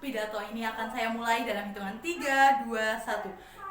Pidato ini akan saya mulai dalam hitungan 3, 2, 1.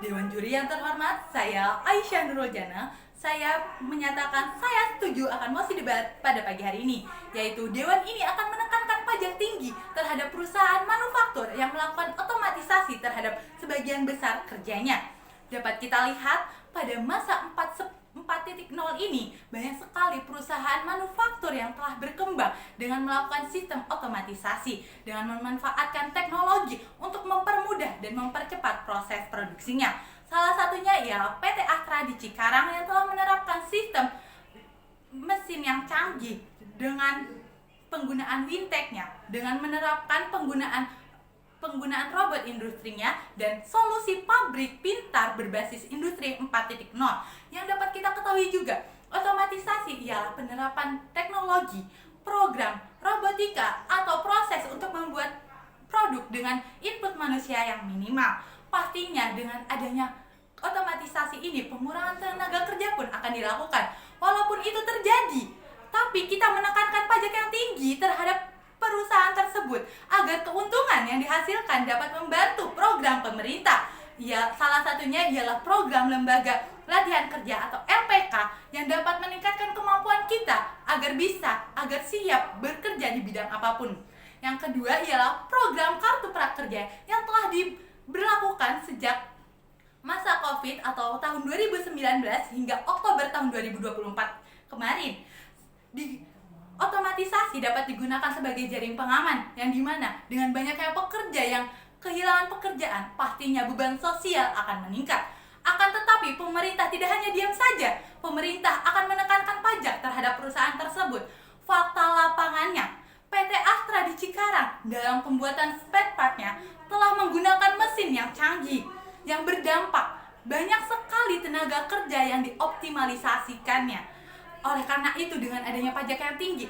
Dewan juri yang terhormat, saya Aisyah Nurul Jana. Saya menyatakan saya setuju akan mosi debat pada pagi hari ini, yaitu Dewan ini akan menekankan pajak tinggi terhadap perusahaan manufaktur yang melakukan otomatisasi terhadap sebagian besar kerjanya. Dapat kita lihat pada masa 4.0 ini, banyak sekali perusahaan manufaktur yang telah berkembang dengan melakukan sistem otomatisasi dengan memanfaatkan teknologi untuk mempermudah dan mempercepat proses produksinya. Salah satunya ialah PT Astra di Cikarang yang telah menerapkan sistem mesin yang canggih dengan penggunaan Wintech-nya, dengan menerapkan penggunaan robot industrinya dan solusi pabrik pintar berbasis industri 4.0. Yang dapat kita ketahui juga, otomatisasi ialah penerapan teknologi, program, robotika, atau proses untuk membuat produk dengan input manusia yang minimal. Pastinya dengan adanya otomatisasi ini, pengurangan tenaga kerja pun akan dilakukan. Walaupun itu terjadi, tapi kita menekankan pajak yang tinggi terhadap perusahaan tersebut agar keuntungan yang dihasilkan dapat membantu program pemerintah. Ya, salah satunya ialah program Lembaga Latihan Kerja atau LPK yang dapat meningkatkan kemampuan kita agar siap bekerja di bidang apapun. Yang kedua ialah program Kartu Prakerja yang telah diberlakukan sejak masa COVID atau tahun 2019 hingga Oktober tahun 2024 kemarin. Otomatisasi dapat digunakan sebagai jaring pengaman yang dimana dengan banyaknya pekerja yang kehilangan pekerjaan, pastinya beban sosial akan meningkat. Akan tetapi pemerintah tidak hanya diam saja, pemerintah akan menekankan pajak terhadap perusahaan tersebut. Fakta lapangannya, PT Astra di Cikarang dalam pembuatan spare part-nya telah menggunakan mesin yang canggih, yang berdampak banyak sekali tenaga kerja yang dioptimalisasikannya. Oleh karena itu, dengan adanya pajak yang tinggi,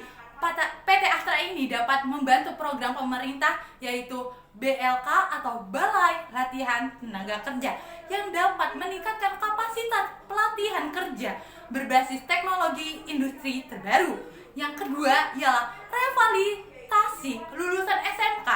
PT Astra ini dapat membantu program pemerintah yaitu BLK atau Balai Latihan Tenaga Kerja yang dapat meningkatkan kapasitas pelatihan kerja berbasis teknologi industri terbaru. Yang kedua ialah revalidasi lulusan SMK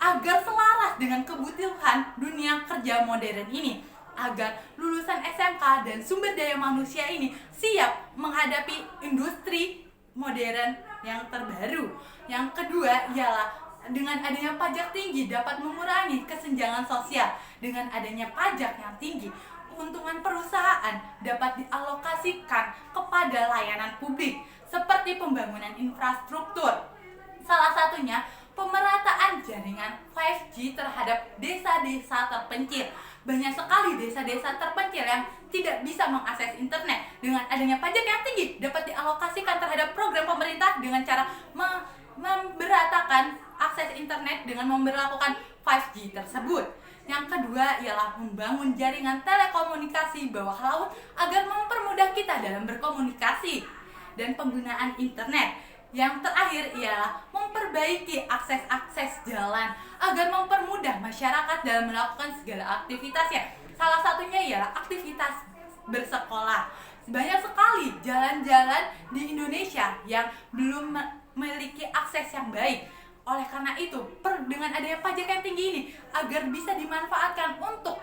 agar selaras dengan kebutuhan dunia kerja modern ini, agar lulusan SMK dan sumber daya manusia ini siap menghadapi industri modern yang terbaru. Yang kedua ialah dengan adanya pajak tinggi dapat mengurangi kesenjangan sosial. Dengan adanya pajak yang tinggi, keuntungan perusahaan dapat dialokasikan kepada layanan publik seperti pembangunan infrastruktur. Salah satunya pemerataan jaringan 5G terhadap desa-desa terpencil. Banyak sekali desa-desa terpencil yang tidak bisa mengakses internet. Dengan adanya pajak yang tinggi dapat dialokasikan terhadap program pemerintah dengan cara memberatakan akses internet dengan memberlakukan 5G tersebut. Yang kedua ialah membangun jaringan telekomunikasi bawah laut agar mempermudah kita dalam berkomunikasi dan penggunaan internet. Yang terakhir ialah memperbaiki akses jalan agar mempermudah masyarakat dalam melakukan segala aktivitasnya. Salah satunya ialah aktivitas bersekolah. Banyak sekali jalan-jalan di Indonesia yang belum memiliki akses yang baik. Oleh karena itu, dengan adanya pajak yang tinggi ini agar bisa dimanfaatkan untuk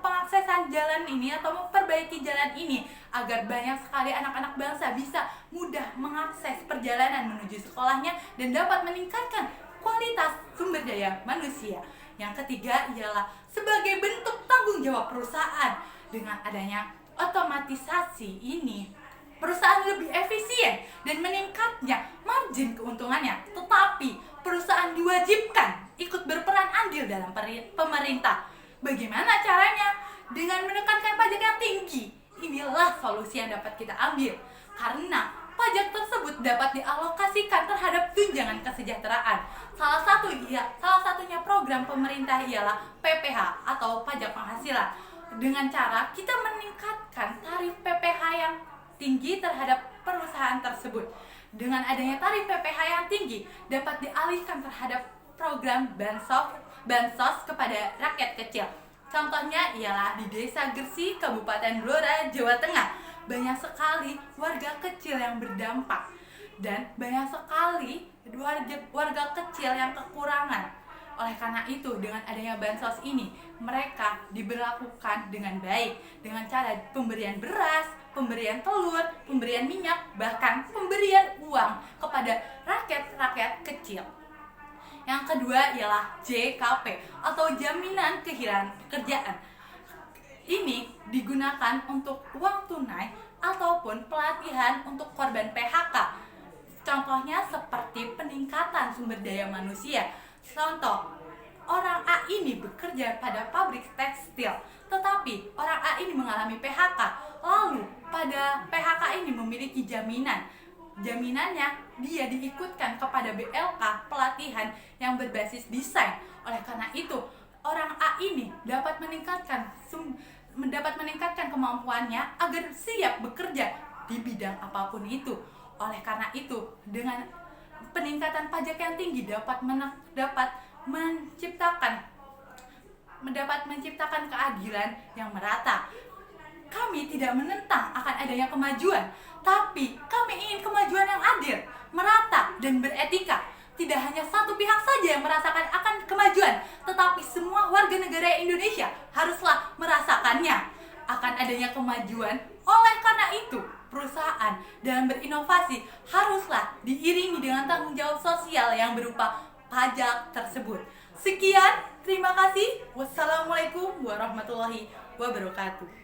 pengaksesan jalan ini atau memperbaiki jalan ini agar banyak sekali anak-anak bangsa bisa mudah mengakses perjalanan menuju sekolahnya dan dapat meningkatkan kualitas sumber daya manusia. Yang ketiga ialah sebagai bentuk tanggung jawab perusahaan. Dengan adanya otomatisasi ini, perusahaan lebih efisien dan meningkatnya margin keuntungannya. Tetapi perusahaan diwajibkan ikut berperan andil dalam pemerintah. Bagaimana caranya? Dengan menekankan pajak yang tinggi. Inilah solusi yang dapat kita ambil. Karena pajak tersebut dapat dialokasikan terhadap tunjangan kesejahteraan. Salah satunya program pemerintah ialah PPH atau pajak penghasilan. Dengan cara kita meningkatkan tarif PPH yang tinggi terhadap perusahaan tersebut. Dengan adanya tarif PPH yang tinggi dapat dialihkan terhadap program bansos kepada rakyat kecil. Contohnya ialah di Desa Gresik, Kabupaten Blora, Jawa Tengah. Banyak sekali warga kecil yang berdampak dan banyak sekali warga kecil yang kekurangan. Oleh karena itu, dengan adanya bansos ini, mereka diberlakukan dengan baik, dengan cara pemberian beras, pemberian telur, pemberian minyak, bahkan pemberian uang kepada rakyat-rakyat kecil. Yang kedua ialah JKP atau Jaminan Kehilangan Pekerjaan. Ini digunakan untuk uang tunai ataupun pelatihan untuk korban PHK. Contohnya seperti peningkatan sumber daya manusia. Contoh, orang A ini bekerja pada pabrik tekstil, tetapi orang A ini mengalami PHK. Lalu pada PHK ini memiliki jaminan. Jaminannya dia diikutkan kepada BLK pelatihan yang berbasis desain. Oleh karena itu, orang A ini dapat meningkatkan kemampuannya agar siap bekerja di bidang apapun itu. Oleh karena itu, dengan peningkatan pajak yang tinggi dapat menciptakan keadilan yang merata. Kami tidak menentang akan adanya kemajuan, tapi kami ingin kemajuan yang adil, merata, dan beretika. Tidak hanya satu pihak saja yang merasakan akan kemajuan, tetapi semua warga negara Indonesia haruslah merasakannya akan adanya kemajuan. Oleh karena itu, perusahaan dalam berinovasi haruslah diiringi dengan tanggung jawab sosial yang berupa pajak tersebut. Sekian, terima kasih. Wassalamualaikum warahmatullahi wabarakatuh.